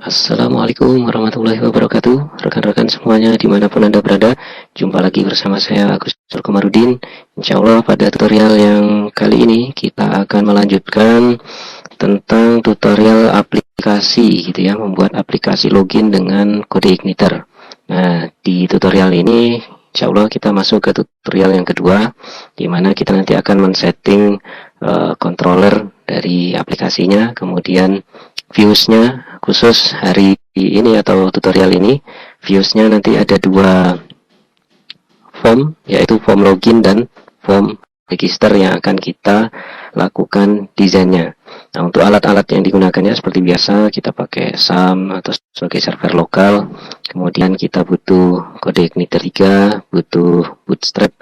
Assalamualaikum warahmatullahi wabarakatuh. Rekan-rekan semuanya dimanapun Anda berada, jumpa lagi bersama saya Agus Komarudin. Insya Allah pada tutorial yang kali ini kita akan melanjutkan tentang tutorial aplikasi gitu ya, membuat aplikasi login dengan kode Igniter. Nah, di tutorial ini insya Allah kita masuk ke tutorial yang kedua, di mana kita nanti akan men-setting controller dari aplikasinya, kemudian views-nya. Khusus hari ini atau tutorial ini, views-nya nanti ada dua form, yaitu form login dan form register yang akan kita lakukan desainnya. Nah, untuk alat-alat yang digunakannya seperti biasa, kita pakai SAM atau sebagai server lokal. Kemudian kita butuh kode Igniter 3, butuh bootstrap,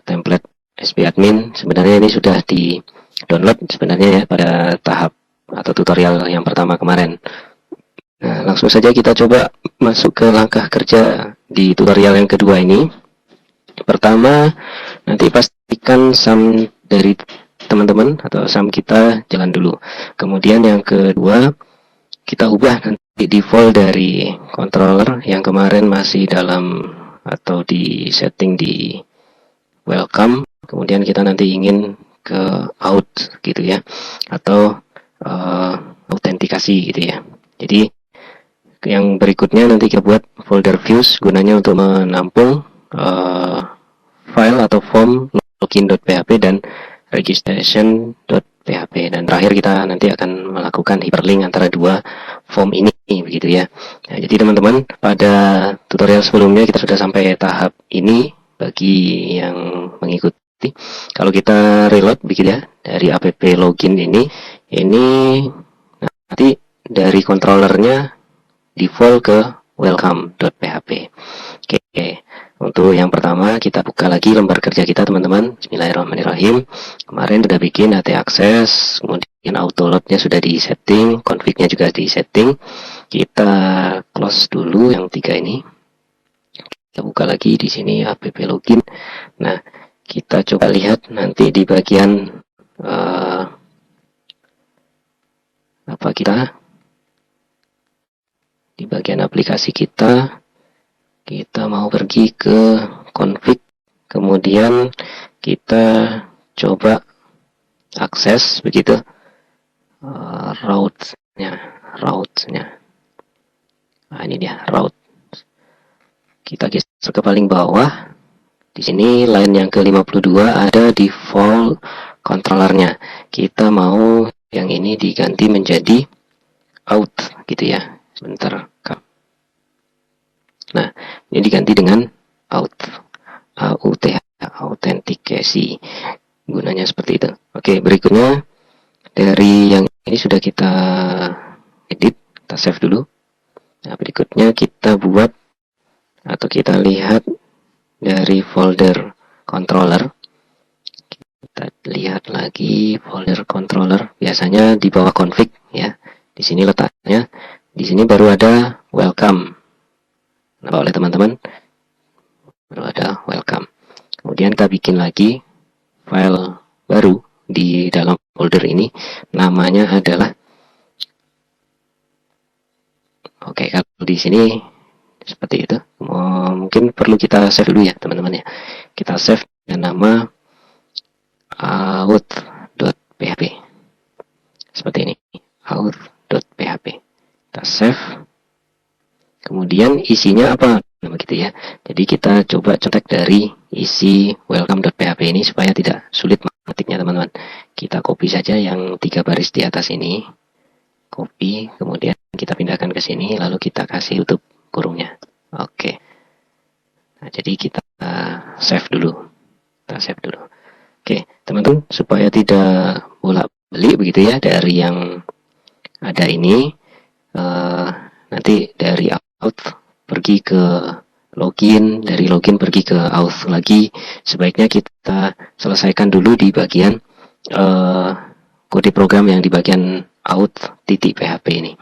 template SPadmin. Sebenarnya ini sudah di download sebenarnya ya pada tahap atau tutorial yang pertama kemarin. Nah, langsung saja kita coba masuk ke langkah kerja di tutorial yang kedua ini. Pertama, nanti pastikan SAM dari teman-teman atau SAM kita jalan dulu. Kemudian yang kedua, kita ubah nanti default dari controller yang kemarin masih dalam atau di setting di welcome. Kemudian kita nanti ingin ke out gitu ya, atau autentikasi gitu ya. Jadi yang berikutnya nanti kita buat folder views gunanya untuk menampung file atau form login.php dan registration.php, dan terakhir kita nanti akan melakukan hyperlink antara dua form ini begitu ya. Nah, jadi teman-teman, pada tutorial sebelumnya kita sudah sampai tahap ini. Bagi yang mengikuti, kalau kita reload begitu ya dari app login ini nanti dari controllernya default ke welcome.php. Oke, untuk yang pertama kita buka lagi lembar kerja kita teman-teman. Bismillahirrahmanirrahim. Kemarin sudah bikin AT access, kemudian auto loadnya sudah di setting, config-nya juga di setting. Kita close dulu yang tiga ini. Kita buka lagi di sini app login. Nah, kita coba lihat nanti di bagian di bagian aplikasi kita mau pergi ke config, kemudian kita coba akses begitu route-nya. Nah, ini dia route. Kita geser ke paling bawah. Di sini line yang ke-52 ada default controllernya. Kita mau yang ini diganti menjadi out gitu ya. Sebentar. Nah, ini diganti dengan out. Autentikasi. Gunanya seperti itu. Oke, berikutnya dari yang ini sudah kita edit, kita save dulu. Nah, berikutnya kita buat atau kita lihat dari folder controller. Kita lihat lagi folder controller, biasanya di bawah config ya. Di sini letaknya. Di sini baru ada welcome. Nah, oleh teman-teman baru ada welcome. Kemudian kita bikin lagi file baru di dalam folder ini. Namanya adalah, oke, kalau di sini seperti itu. Mungkin perlu kita save dulu ya teman-teman ya. Kita save dengan nama out.php seperti ini, out.php. Kita save, kemudian isinya apa begitu ya. Jadi kita coba contek dari isi welcome.php ini supaya tidak sulit mengetiknya teman-teman. Kita copy saja yang 3 baris di atas ini, copy, kemudian kita pindahkan ke sini, lalu kita kasih tutup kurungnya. Oke. Nah, jadi kita save dulu. Oke, teman-teman, supaya tidak bolak-balik begitu ya dari yang ada ini, nanti dari out pergi ke login, dari login pergi ke out lagi. Sebaiknya kita selesaikan dulu di bagian kode program yang di bagian out.php ini.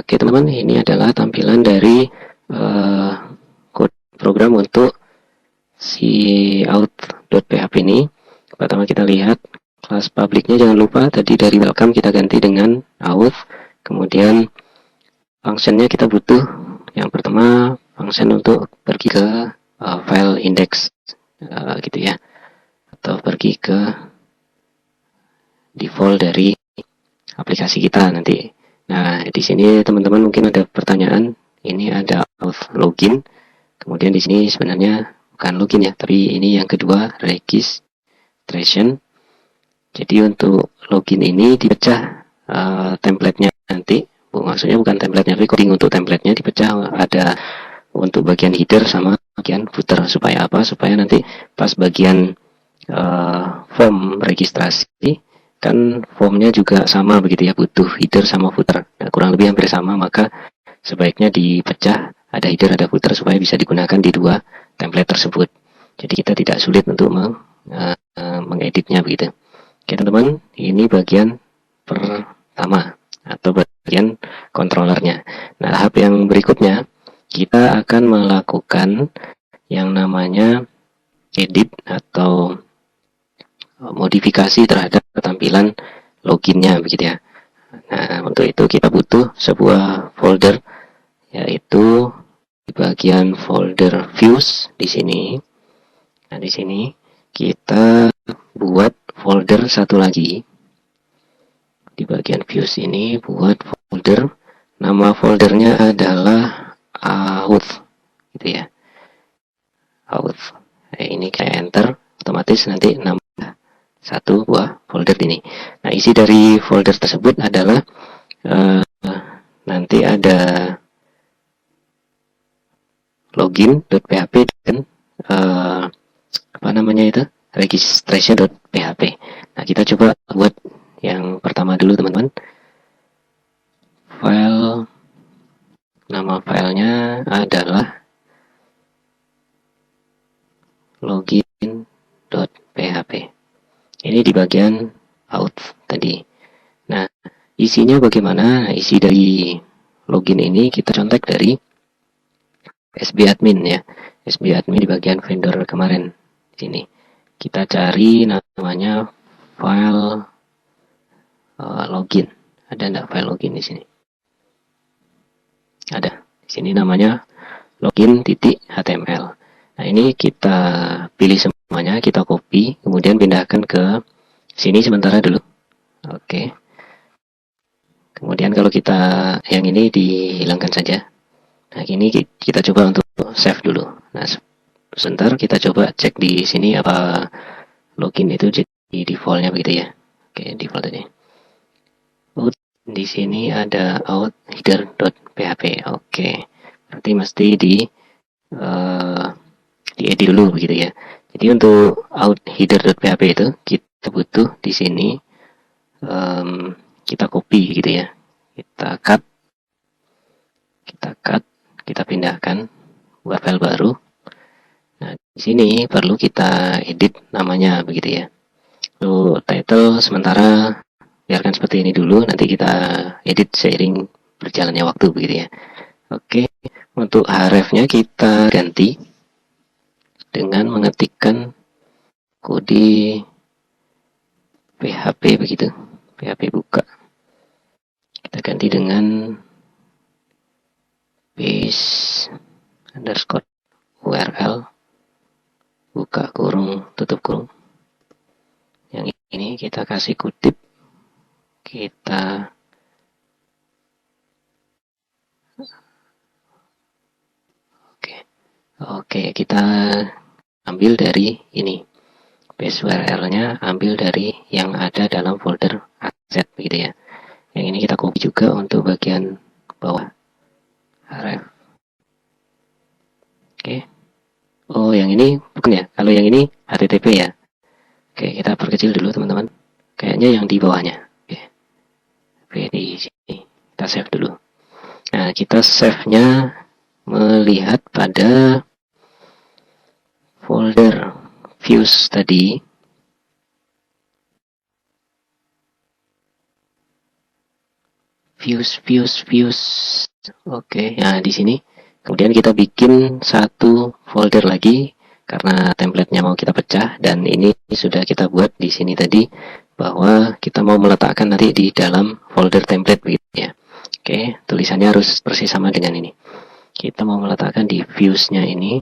Oke teman-teman, ini adalah tampilan dari kode program untuk si out.php ini. Pertama kita lihat kelas publiknya, jangan lupa tadi dari welcome kita ganti dengan out. Kemudian functionnya kita butuh yang pertama function untuk pergi ke file index gitu ya, atau pergi ke default dari aplikasi kita nanti. Nah, di sini teman-teman mungkin ada pertanyaan, ini ada auth login, kemudian di sini sebenarnya bukan login ya, tapi ini yang kedua registration. Jadi untuk login ini dipecah template-nya nanti, maksudnya bukan template-nya, tapi coding untuk template-nya dipecah, ada untuk bagian header sama bagian footer. Supaya apa? Supaya nanti pas bagian form registrasi kan formnya juga sama begitu ya, butuh header sama footer. Nah, kurang lebih hampir sama, maka sebaiknya dipecah, ada header ada footer supaya bisa digunakan di dua template tersebut. Jadi kita tidak sulit untuk mengeditnya begitu. Oke teman-teman, ini bagian pertama atau bagian kontrolernya. Nah, tahap yang berikutnya kita akan melakukan yang namanya edit atau modifikasi terhadap tampilan loginnya begitu ya. Nah, untuk itu kita butuh sebuah folder, yaitu di bagian folder views di sini. Nah, di sini kita buat folder satu lagi. Di bagian views ini buat folder, nama foldernya adalah auth gitu ya. Auth. Nah, ini kayak enter, otomatis nanti nama satu buah folder ini. Nah, isi dari folder tersebut adalah nanti ada login.php dan apa namanya itu, registration.php. Nah, kita coba buat yang pertama dulu teman-teman. Nama filenya adalah login.php. Ini di bagian out tadi. Nah, isinya bagaimana? Isi dari login ini kita contek dari sbadmin ya. Sbadmin di bagian vendor kemarin. Di sini kita cari namanya file login. Ada enggak file login di sini? Ada. Di sini namanya login.html. Nah, ini kita pilih semuanya, kita copy, kemudian pindahkan ke sini sementara dulu. Oke. Kemudian kalau kita yang ini dihilangkan saja. Nah, ini kita coba untuk save dulu. Nah, sebentar kita coba cek di sini apa login itu jadi defaultnya begitu ya. Oke, default tadi. Out di sini ada out header.php. Oke. Berarti mesti diedit dulu begitu ya. Jadi untuk out header.php itu kita butuh di sini kita copy gitu ya. Kita cut, kita pindahkan buat file baru. Nah, di sini perlu kita edit namanya begitu ya. Lalu title sementara biarkan seperti ini dulu, nanti kita edit seiring berjalannya waktu begitu ya. Oke, untuk href-nya kita ganti dengan mengetikkan kode PHP begitu, PHP buka. Kita ganti dengan paste underscore URL buka kurung tutup kurung. Yang ini kita kasih kutip, kita oke kita ambil dari ini, paste URL-nya ambil dari yang ada dalam folder asset begitu ya. Yang ini kita copy juga untuk bagian bawah href. Oke. Oh, yang ini bukan ya. Kalau yang ini HTTP ya. Oke, kita perkecil dulu teman-teman. Kayaknya yang di bawahnya. Oke, di sini. Kita save dulu. Nah, kita save-nya melihat pada folder views tadi. views. Oke, nah di sini kemudian kita bikin satu folder lagi karena templatenya mau kita pecah, dan ini sudah kita buat di sini tadi bahwa kita mau meletakkan nanti di dalam folder template begitu ya. Oke, tulisannya harus persis sama dengan ini. Kita mau meletakkan di views-nya ini.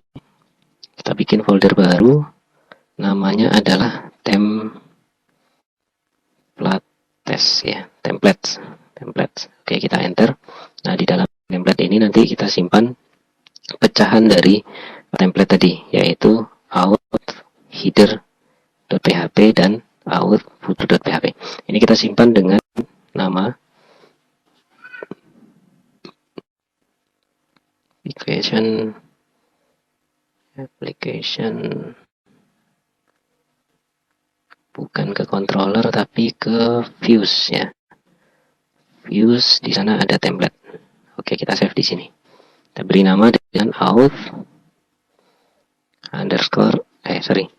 Kita bikin folder baru, namanya adalah templates ya, templates. Oke, kita enter. Nah, di dalam template ini nanti kita simpan pecahan dari template tadi, yaitu out header.php dan out footer.php. Ini kita simpan dengan nama application bukan ke controller tapi ke views ya. Views, di sana ada template. Oke, kita save di sini. Kita beri nama dengan out underscore header.php.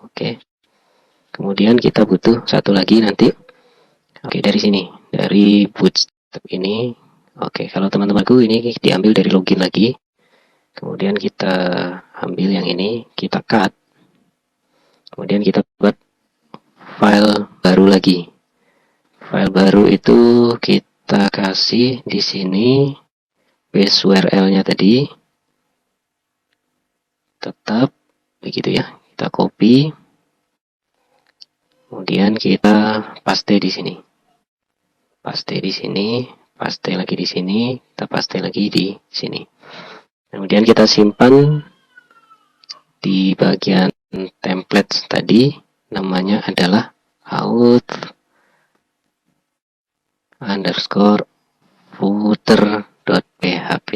Oke. Kemudian kita butuh satu lagi nanti. Oke, dari sini, dari bootstrap ini. Oke, kalau teman-temanku ini diambil dari login lagi. Kemudian kita ambil yang ini, kita cut. Kemudian kita buat file baru lagi. File baru itu kita kasih di sini base URL-nya tadi. Tetap begitu ya. Kita copy. Kemudian kita paste di sini. Paste di sini, paste lagi di sini, kita paste lagi di sini. Kemudian kita simpan di bagian templates tadi, namanya adalah out underscore footer.php.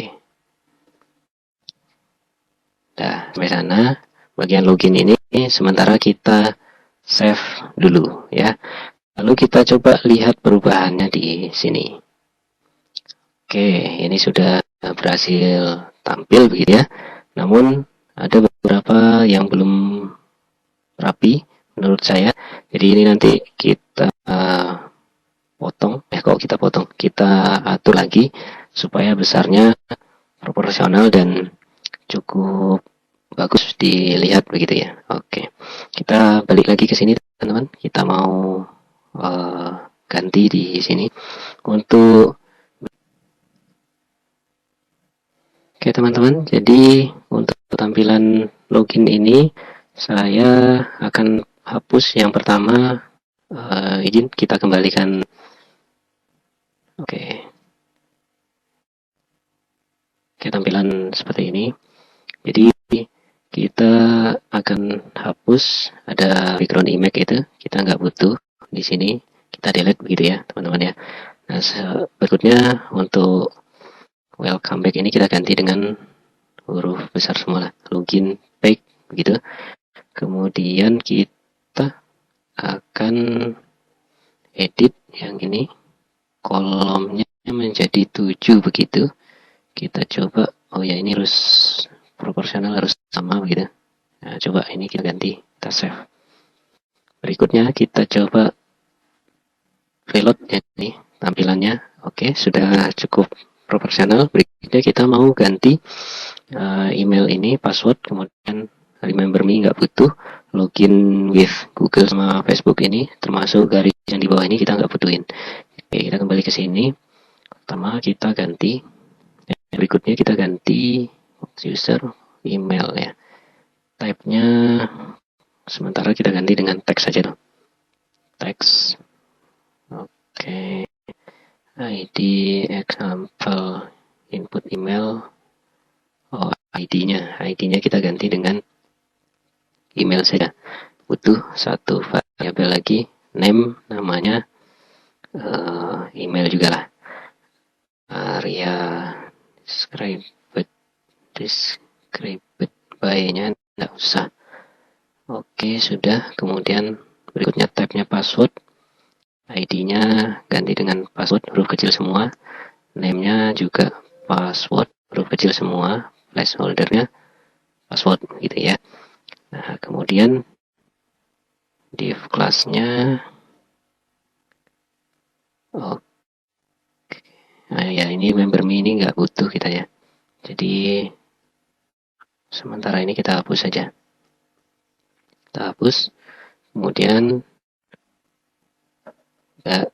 Nah, sampai sana bagian login ini sementara kita save dulu ya. Lalu kita coba lihat perubahannya di sini. Oke, ini sudah berhasil tampil begitu ya. Namun ada beberapa yang belum rapi menurut saya. Jadi ini nanti kita potong. Kalau kita potong, kita atur lagi supaya besarnya proporsional dan cukup bagus dilihat begitu ya. Oke, kita balik lagi ke sini teman-teman. Kita mau ganti di sini untuk oke teman-teman, jadi untuk tampilan login ini saya akan hapus yang pertama. Izin kita kembalikan. Oke, tampilan seperti ini. Jadi kita akan hapus ada background image itu, kita nggak butuh di sini, kita delete begitu ya teman-teman ya. Nah, berikutnya untuk welcome back ini kita ganti dengan huruf besar semua lah, login back begitu. Kemudian kita akan edit yang ini, kolomnya menjadi 7 begitu. Kita coba, oh ya ini harus proporsional, harus sama begitu. Nah, coba ini kita ganti, kita save. Berikutnya kita coba reload ya, ini tampilannya. Oke, sudah cukup proporsional. Berikutnya kita mau ganti email ini, password, kemudian remember me nggak butuh, login with Google sama Facebook ini, termasuk garis yang di bawah ini kita nggak butuhin. Oke, kita kembali ke sini. Pertama kita ganti. Berikutnya kita ganti user email ya. Type-nya sementara kita ganti dengan teks saja tuh. Teks. Oke. ID example input email. Oh, ID-nya kita ganti dengan email saja. Butuh satu variabel lagi, name, namanya, email juga lah. Area described by-nya enggak usah. Oke, sudah. Kemudian berikutnya tab-nya password. ID-nya ganti dengan password huruf kecil semua. Name-nya juga password huruf kecil semua. Placeholder-nya password gitu ya. Nah, kemudian div kelasnya. Oke. Nah ya, ini member me ini nggak butuh kita ya. Jadi sementara ini kita hapus saja. Kita hapus. Kemudian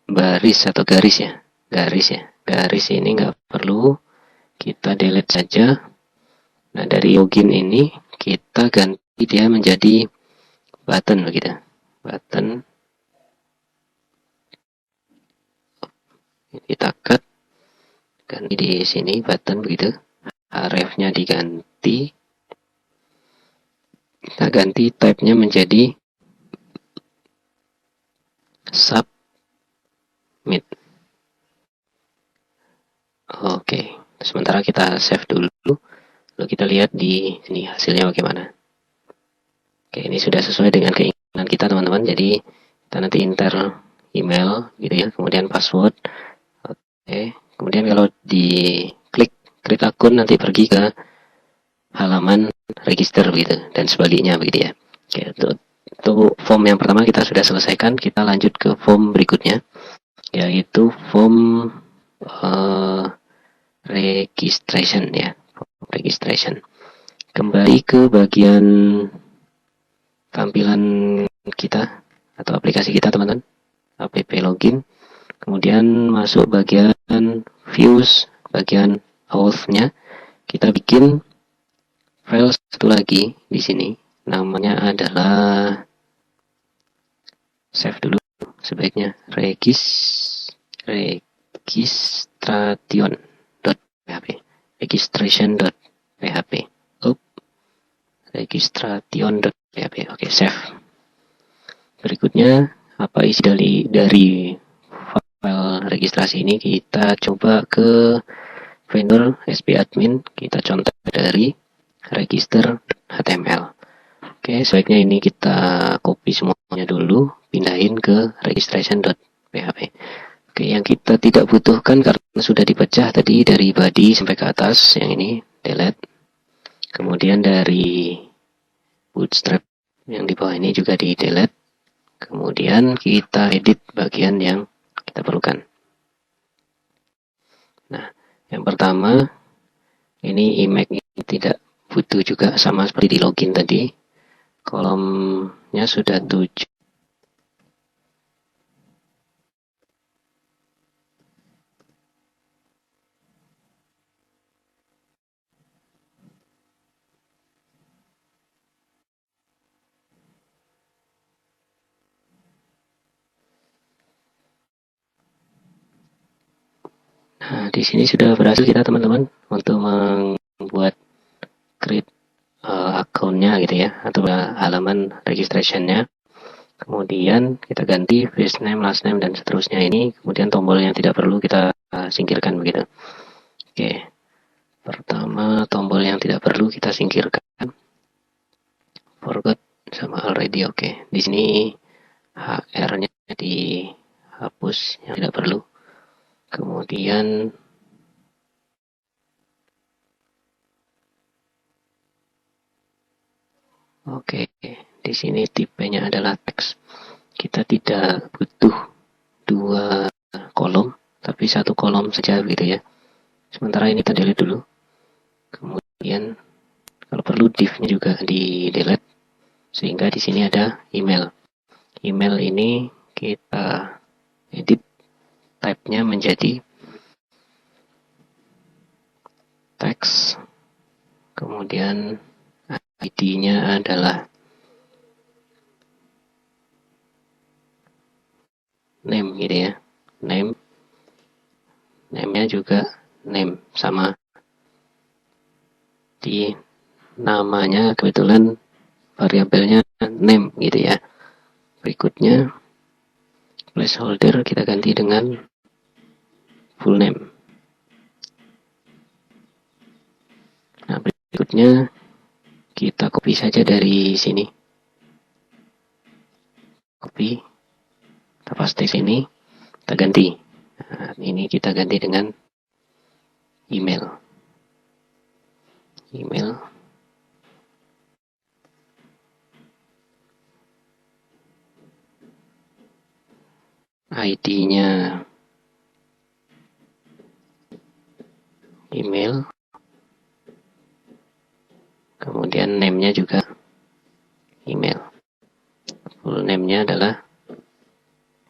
baris atau garis ya. Garis ini nggak perlu. Kita delete saja. Nah dari login ini kita ganti dia menjadi button begitu. Button. Kita cut. Ganti di sini button begitu. Href-nya diganti. Kita ganti type-nya menjadi submit. Oke, sementara kita save dulu. Lalu kita lihat di sini hasilnya bagaimana. Oke, ini sudah sesuai dengan keinginan kita teman-teman. Jadi kita nanti enter email gitu ya, kemudian password. Oke, kemudian kalau di klik create akun nanti pergi ke halaman register gitu dan sebaliknya begitu ya. Oke, untuk form yang pertama kita sudah selesaikan. Kita lanjut ke form berikutnya, yaitu form registration ya. Registration. Kembali ke bagian tampilan kita atau aplikasi kita teman-teman, app login. Kemudian masuk bagian views, bagian auth-nya. Kita bikin file satu lagi di sini. Namanya adalah, save dulu sebaiknya, registration.php. Registration.php. Registration.php. Oke, save. Berikutnya, apa isi dari file registrasi ini? Kita coba ke vendor spadmin. Kita contoh dari register.html. Oke, sebaiknya ini kita copy semuanya dulu, pindahin ke registration.php. Oke, yang kita tidak butuhkan karena sudah dipecah tadi dari body sampai ke atas, yang ini delete. Kemudian dari bootstrap yang di bawah ini juga di delete. Kemudian kita edit bagian yang kita perlukan. Nah, yang pertama ini image ini tidak butuh juga, sama seperti di login tadi. Kolomnya sudah 7. Nah, di sini sudah berhasil kita teman-teman untuk membuat create akunnya gitu ya, atau halaman registrationnya. Kemudian kita ganti first name, last name, dan seterusnya ini. Kemudian tombol yang tidak perlu kita singkirkan begitu. Oke, pertama tombol yang tidak perlu kita singkirkan. Forgot sama already. Oke, di sini HR-nya dihapus yang tidak perlu. Kemudian oke, di sini tipenya adalah teks. Kita tidak butuh 2 kolom, tapi 1 kolom saja gitu ya. Sementara ini kita delete dulu. Kemudian kalau perlu div-nya juga di delete, sehingga di sini ada email. Email ini kita edit type-nya menjadi teks. Kemudian ID-nya adalah name gitu ya. Name-nya juga name, sama. Di namanya kebetulan variabelnya name gitu ya. Berikutnya placeholder kita ganti dengan full name. Nah, berikutnya kita copy saja dari sini. Copy, kita paste sini, kita ganti. Nah, ini kita ganti dengan email. Email. ID-nya email, kemudian name-nya juga email. Full name-nya adalah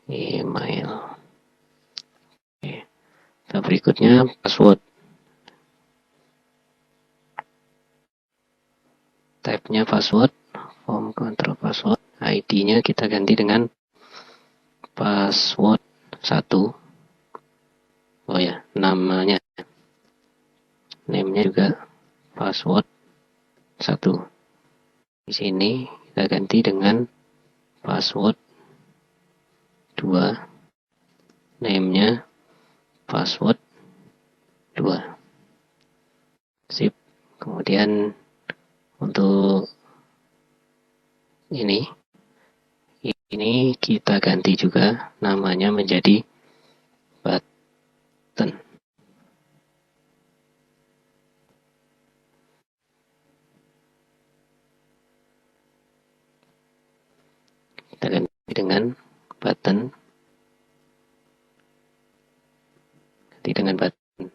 email. Oke. Berikutnya password. Type-nya password, form control password. ID-nya kita ganti dengan password 1. Oh ya, namanya. Name-nya juga password 1. Di sini kita ganti dengan password 2. Name-nya password 2. Sip. Kemudian untuk ini kita ganti juga namanya menjadi button. Kita ganti dengan button. Ganti dengan button.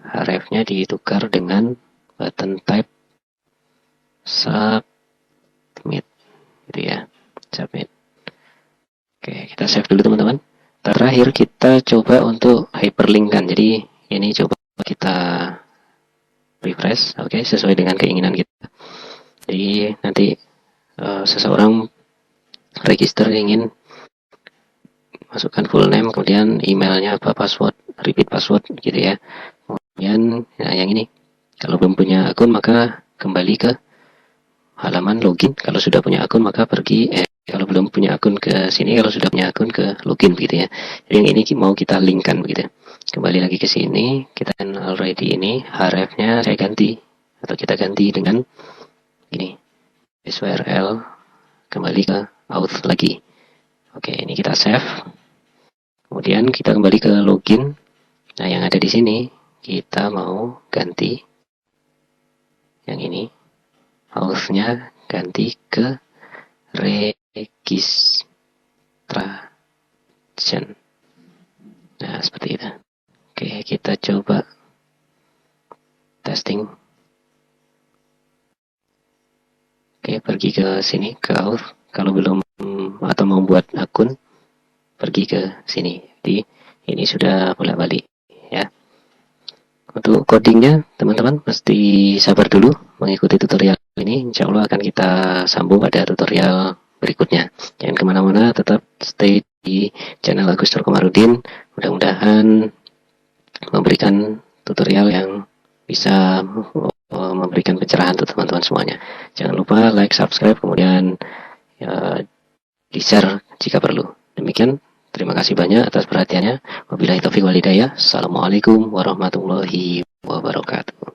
Href-nya ditukar dengan button type submit, gitu ya, submit. Oke, kita save dulu teman-teman. Terakhir kita coba untuk hyperlink kan. Jadi ini coba kita refresh, oke, sesuai dengan keinginan kita. Jadi nanti seseorang register ingin masukkan full name, kemudian emailnya apa, password, repeat password, gitu ya. Kemudian yang ini, kalau belum punya akun maka kembali ke halaman login. Kalau sudah punya akun maka pergi, kalau belum punya akun ke sini, kalau sudah punya akun ke login, begitu ya. Jadi yang ini mau kita linkkan, begitu. Kembali lagi ke sini, kita already ini href-nya saya ganti, atau kita ganti dengan ini, SWRL, kembali ke auth lagi. Oke, ini kita save. Kemudian kita kembali ke login. Nah, yang ada di sini kita mau ganti yang ini, auth-nya ganti ke registration. Nah, seperti itu. Oke, kita coba testing. Oke, pergi ke sini, ke auth. Kalau belum atau mau buat akun, pergi ke sini. Jadi ini sudah bolak-balik ya. Untuk codingnya teman-teman mesti sabar dulu mengikuti tutorial ini. Insya Allah akan kita sambung pada tutorial berikutnya. Jangan kemana-mana, tetap stay di channel Agus Komarudin. Mudah-mudahan memberikan tutorial yang bisa memberikan pencerahan untuk teman-teman semuanya. Jangan lupa like, subscribe, kemudian di-share jika perlu. Demikian, terima kasih banyak atas perhatiannya. Wabillahi taufiq wal hidayah. Assalamualaikum warahmatullahi wabarakatuh.